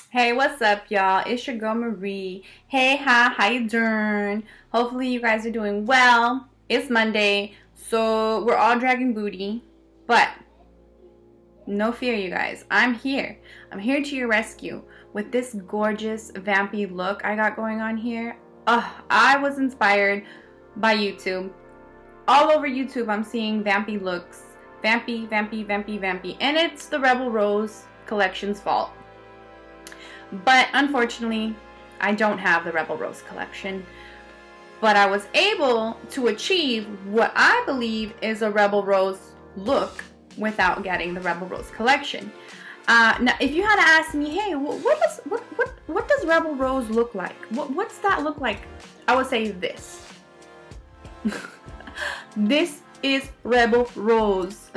Hey, what's up, y'all? It's your girl Marie. Hey, hi, how you doing? Hopefully you guys are doing well. It's Monday, so we're all dragging booty. But no fear, you guys. I'm here. I'm here to your rescue with this gorgeous vampy look I got going on here. I was inspired by YouTube. All over YouTube, I'm seeing vampy looks. Vampy, vampy, vampy, vampy. And it's the Rebel Rose collection's fault. But unfortunately, I don't have the Rebel Rose collection. But I was able to achieve what I believe is a Rebel Rose look without getting the Rebel Rose collection. Now, if you had to ask me, hey, what does Rebel Rose look like? What's that look like? I would say this. This is Rebel Rose.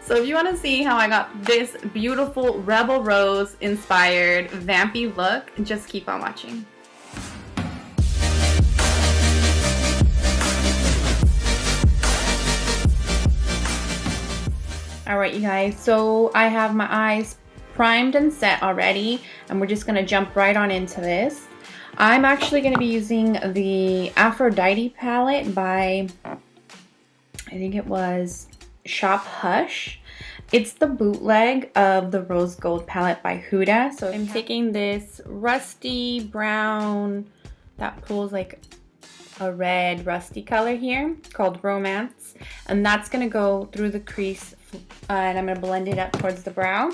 So if you want to see how I got this beautiful Rebel Rose inspired vampy look, just keep on watching. Alright, you guys, so I have my eyes primed and set already, and we're just going to jump right on into this. I'm actually going to be using the Aphrodite palette by, I think it was Shop Hush. It's the bootleg of the Rose Gold palette by Huda. So I'm taking this rusty brown that pulls like a red rusty color here called Romance, and that's gonna go through the crease, and I'm gonna blend it up towards the brow.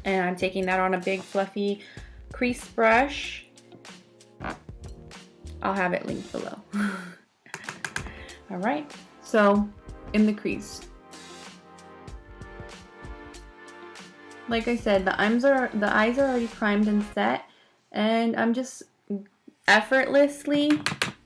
And I'm taking that on a big fluffy crease brush. I'll have it linked below. All right, so in the crease. Like I said, the eyes are already primed and set, and I'm just effortlessly,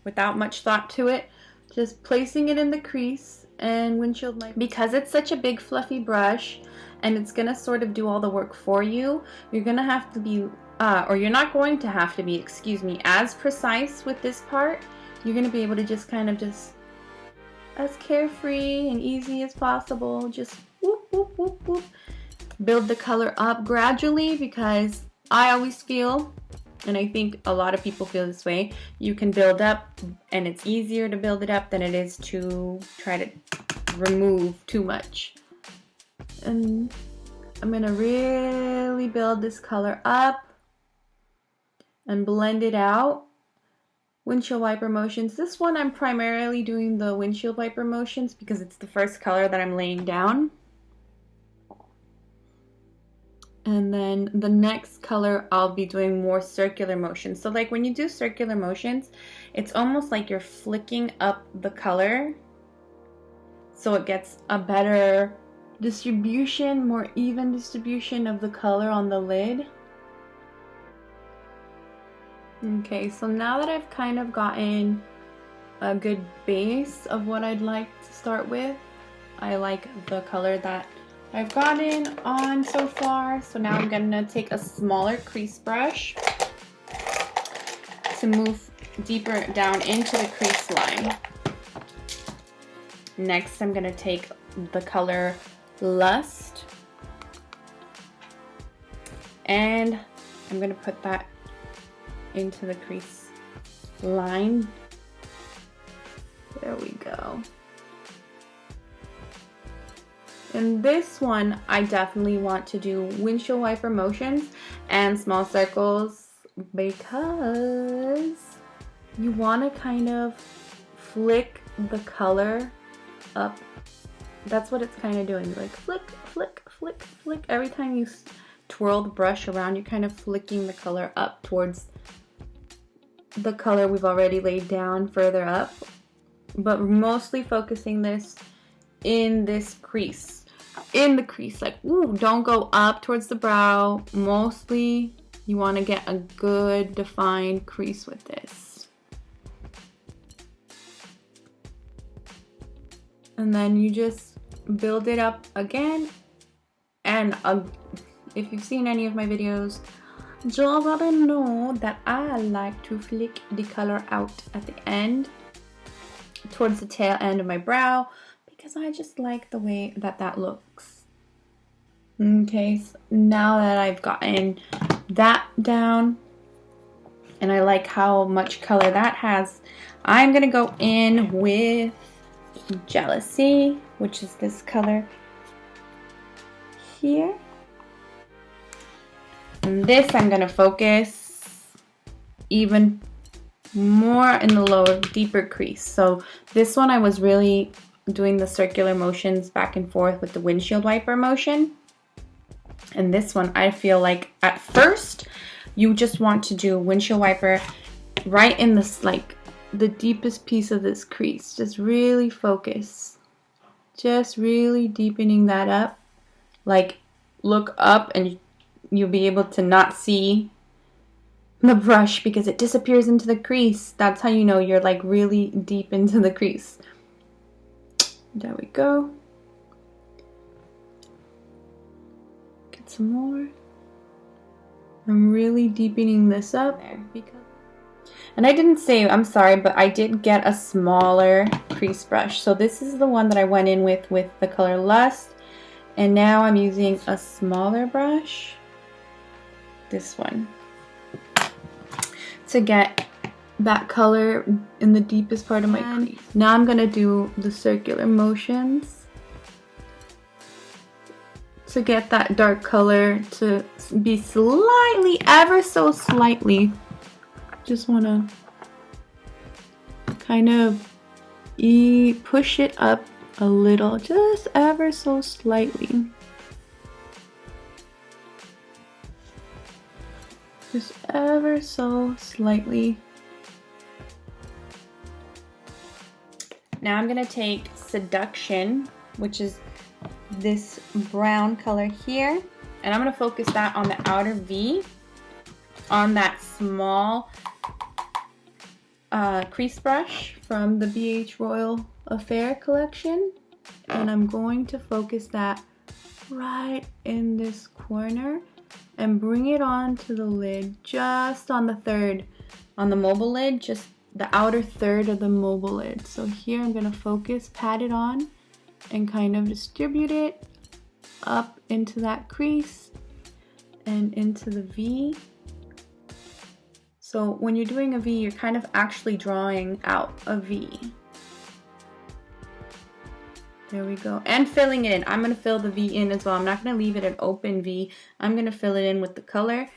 without much thought to it, just placing it in the crease and windshield wiper. Because it's such a big fluffy brush and it's gonna sort of do all the work for you, you're gonna have to be, or you're not going to have to be, excuse me, as precise with this part. You're gonna be able to just kind of just as carefree and easy as possible, just whoop, whoop, whoop, whoop. Build the color up gradually, because I always feel, and I think a lot of people feel this way, you can build up, and it's easier to build it up than it is to try to remove too much. And I'm gonna really build this color up and blend it out. Windshield wiper motions. This one I'm primarily doing the windshield wiper motions because it's the first color that I'm laying down. And then the next color I'll be doing more circular motions. So like when you do circular motions, it's almost like you're flicking up the color so it gets a better distribution, more even distribution of the color on the lid. Okay, so now that I've kind of gotten a good base of what I'd like to start with, I like the color that I've gotten on so far. So now I'm gonna take a smaller crease brush to move deeper down into the crease line. Next, I'm gonna take the color Lust, and I'm gonna put that into the crease line. There we go. In this one, I definitely want to do windshield wiper motions and small circles, because you want to kind of flick the color up. That's what it's kind of doing, like flick, flick, flick, flick. Every time you twirl the brush around, you're kind of flicking the color up towards the color we've already laid down further up, but mostly focusing this in this crease. In the crease, like, ooh, don't go up towards the brow. Mostly you want to get a good defined crease with this. And then you just build it up again. And if you've seen any of my videos, you'll already know that I like to flick the color out at the end, towards the tail end of my brow, because I just like the way that that looks. Okay, so now that I've gotten that down, and I like how much color that has, I'm gonna go in with Jealousy, which is this color here. And this I'm gonna focus even more in the lower, deeper crease. So this one I was really doing the circular motions back and forth with the windshield wiper motion. And this one, I feel like at first you just want to do windshield wiper right in this, like the deepest piece of this crease. Just really focus. Just really deepening that up. Like look up and you'll be able to not see the brush because it disappears into the crease. That's how you know you're like really deep into the crease. There we go. Get some more. I'm really deepening this up there because, and I didn't say, I'm sorry, but I did get a smaller crease brush. So this is the one that I went in with the color Lust, and now I'm using a smaller brush, this one, to get that color in the deepest part of my crease. Now I'm gonna do the circular motions to get that dark color to be slightly, ever so slightly. Just wanna kind of push it up a little, just ever so slightly. Just ever so slightly. Now I'm gonna take Seduction, which is this brown color here, and I'm gonna focus that on the outer V, on that small crease brush from the BH Royal Affair collection, and I'm going to focus that right in this corner and bring it onto the lid, just on the third, on the mobile lid, just the outer third of the mobile lid. So here I'm gonna focus, pat it on, and kind of distribute it up into that crease and into the V. So when you're doing a V, you're kind of actually drawing out a V. There we go. And filling it in. I'm going to fill the V in as well. I'm not going to leave it an open V. I'm going to fill it in with the color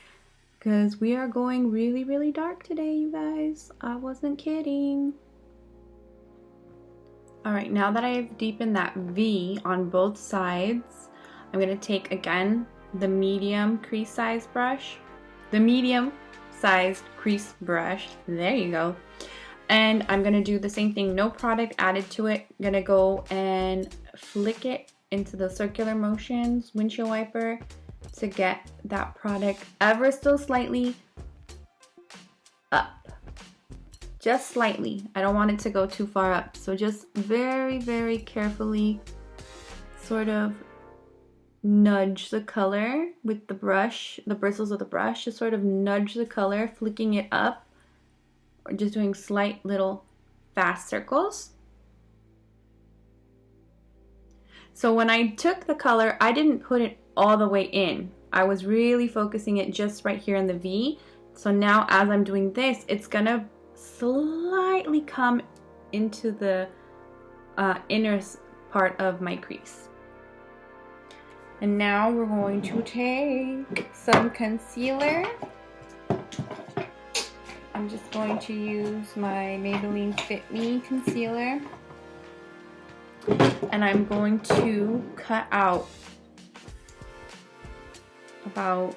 because we are going really, really dark today, you guys. I wasn't kidding. Alright, now that I've deepened that V on both sides, I'm going to take, again, the medium crease size brush. The medium sized crease brush. There you go. And I'm going to do the same thing. No product added to it. I'm going to go and flick it into the circular motions windshield wiper to get that product ever so slightly up. Just slightly. I don't want it to go too far up. So just very, very carefully sort of nudge the color with the brush, the bristles of the brush, just sort of nudge the color, flicking it up, or just doing slight little fast circles. So when I took the color, I didn't put it all the way in. I was really focusing it just right here in the V. So now as I'm doing this, it's gonna slightly come into the inner part of my crease. And now we're going to take some concealer. I'm just going to use my Maybelline Fit Me concealer. And I'm going to cut out about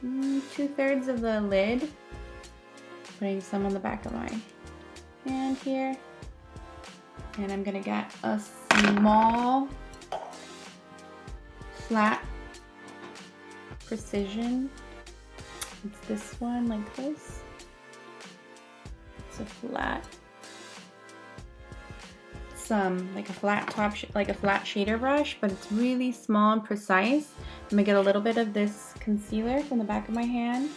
2/3 of the lid. Putting some on the back of my hand here. And I'm gonna get a small flat precision. It's this one, like this. It's a flat. It's like a flat top, like a flat shader brush, but it's really small and precise. I'm gonna get a little bit of this concealer from the back of my hand,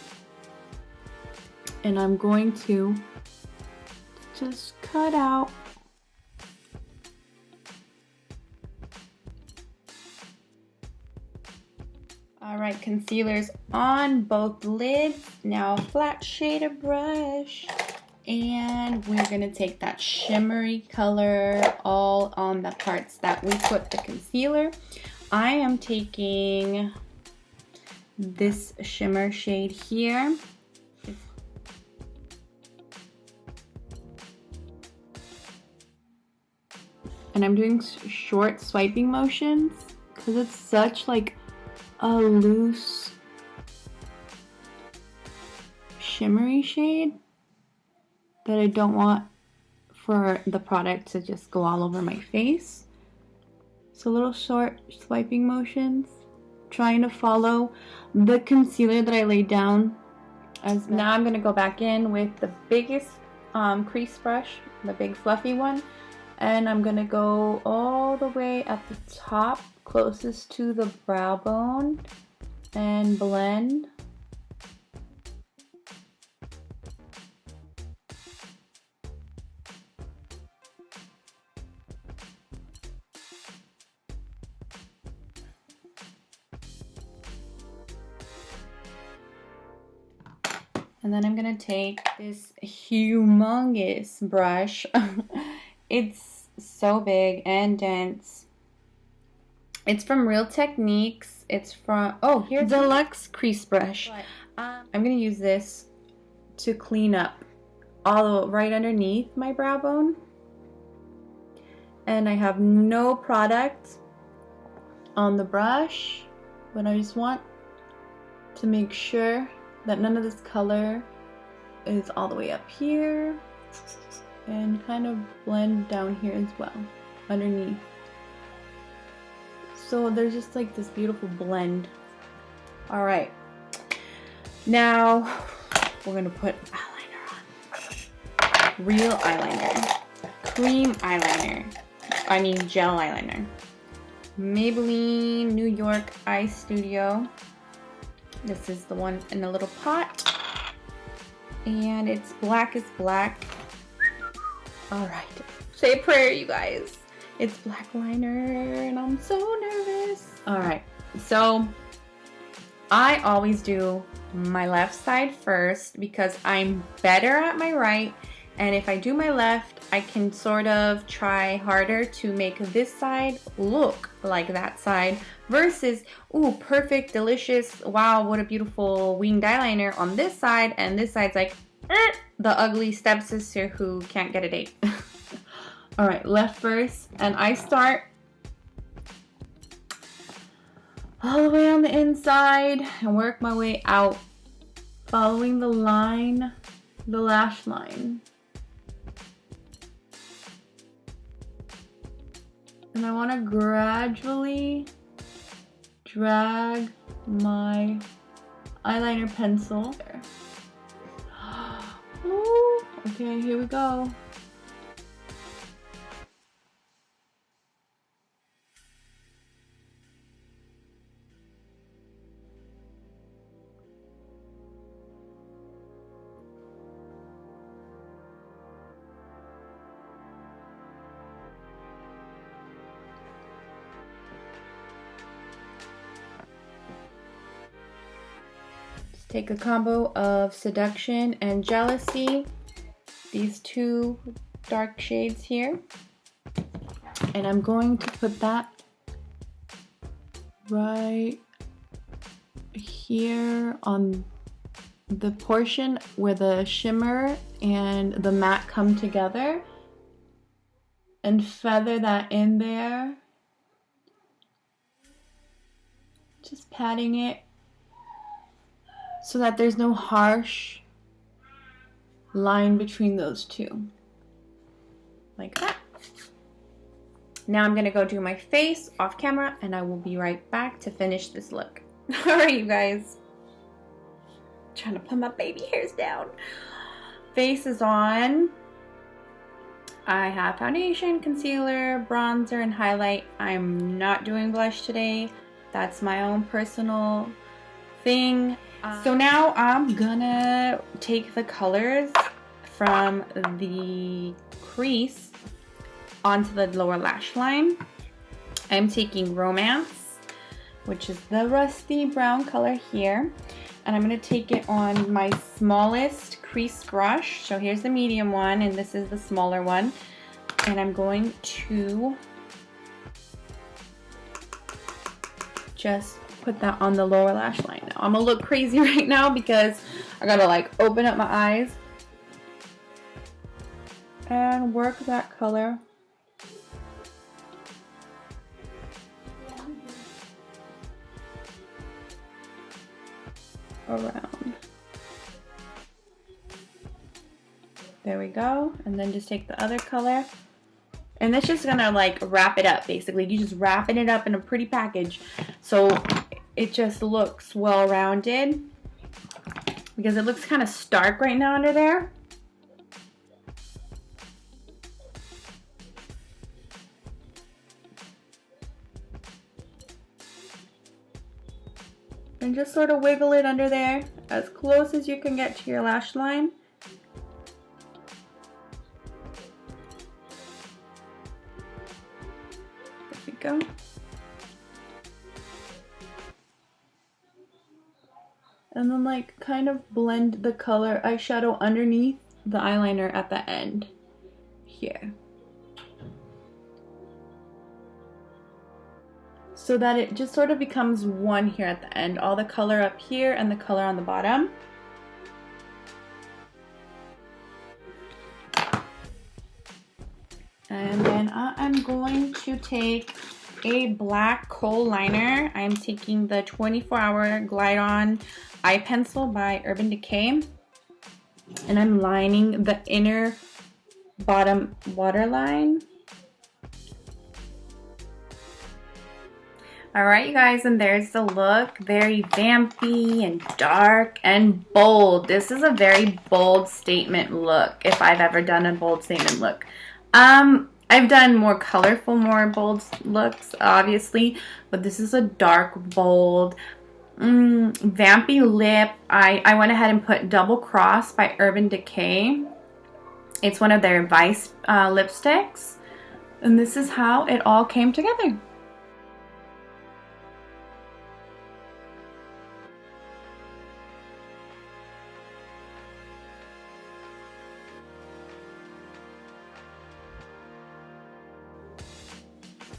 and I'm going to just cut out Alright, concealer's on both lids. Now flat shader brush. And we're going to take that shimmery color all on the parts that we put the concealer. I am taking this shimmer shade here. And I'm doing short swiping motions because it's such like a loose shimmery shade that I don't want for the product to just go all over my face. So little short swiping motions, trying to follow the concealer that I laid down. Now I'm going to go back in with the biggest crease brush, the big fluffy one, and I'm going to go all the way at the top closest to the brow bone and blend. And then I'm gonna take this humongous brush. It's so big and dense. It's from Real Techniques. It's from, oh, here's the Deluxe Crease Brush. I'm gonna use this to clean up all right underneath my brow bone. And I have no product on the brush, but I just want to make sure that none of this color is all the way up here, and kind of blend down here as well, underneath. So there's just like this beautiful blend. All right, now we're gonna put eyeliner on. Real eyeliner, cream eyeliner, I mean gel eyeliner. Maybelline New York Eye Studio. This is the one in a little pot, and it's black as black. All right, say a prayer, you guys. It's black liner, and I'm so nervous. All right, so I always do my left side first because I'm better at my right, and if I do my left, I can sort of try harder to make this side look like that side versus, ooh, perfect, delicious, wow, what a beautiful winged eyeliner on this side, and this side's like, the ugly stepsister who can't get a date. All right, left first, and I start all the way on the inside and work my way out, following the line, the lash line. And I want to gradually drag my eyeliner pencil. Ooh, okay, here we go. Take a combo of Seduction and Jealousy, these two dark shades here, and I'm going to put that right here on the portion where the shimmer and the matte come together, and feather that in there, just patting it so that there's no harsh line between those two. Like that. Now I'm gonna go do my face off camera, and I will be right back to finish this look. Alright, you guys. Trying to put my baby hairs down. Face is on. I have foundation, concealer, bronzer, and highlight. I'm not doing blush today. That's my own personal thing. So now I'm gonna take the colors from the crease onto the lower lash line. I'm taking Romance, which is the rusty brown color here. And I'm going to take it on my smallest crease brush. So here's the medium one, and this is the smaller one. And I'm going to just put that on the lower lash line now. I'm going to look crazy right now because I got to like open up my eyes and work that color around. There we go. And then just take the other color. And that's just gonna like wrap it up basically. You just wrapping it up in a pretty package. So it just looks well rounded. Because it looks kind of stark right now under there. And just sort of wiggle it under there as close as you can get to your lash line. There we go. And then like kind of blend the color eyeshadow underneath the eyeliner at the end here. So that it just sort of becomes one here at the end. All the color up here and the color on the bottom. And then I'm going to take a black kohl liner. I'm taking the 24-hour Glide On Eye Pencil by Urban Decay. And I'm lining the inner bottom waterline. Alright you guys, and there's the look. Very vampy and dark and bold. This is a very bold statement look, if I've ever done a bold statement look. I've done more colorful, more bold looks, obviously, but this is a dark, bold, vampy lip. I went ahead and put Double Cross by Urban Decay. It's one of their Vice lipsticks, and this is how it all came together.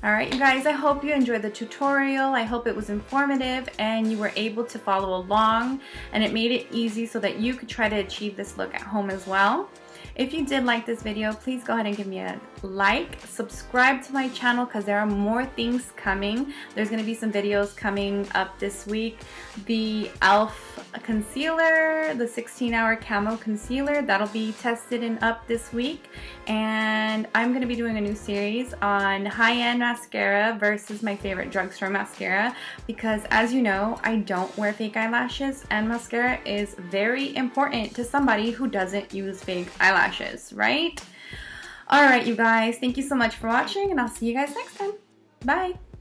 Alright you guys, I hope you enjoyed the tutorial. I hope it was informative and you were able to follow along, and it made it easy so that you could try to achieve this look at home as well. If you did like this video, please go ahead and give me a like, subscribe to my channel because there are more things coming. There's going to be some videos coming up this week. The e.l.f. concealer, the 16-hour camo concealer, that'll be tested and up this week. And I'm going to be doing a new series on high-end mascara versus my favorite drugstore mascara because, as you know, I don't wear fake eyelashes, and mascara is very important to somebody who doesn't use fake eyelashes, right? Alright you guys, thank you so much for watching, and I'll see you guys next time. Bye!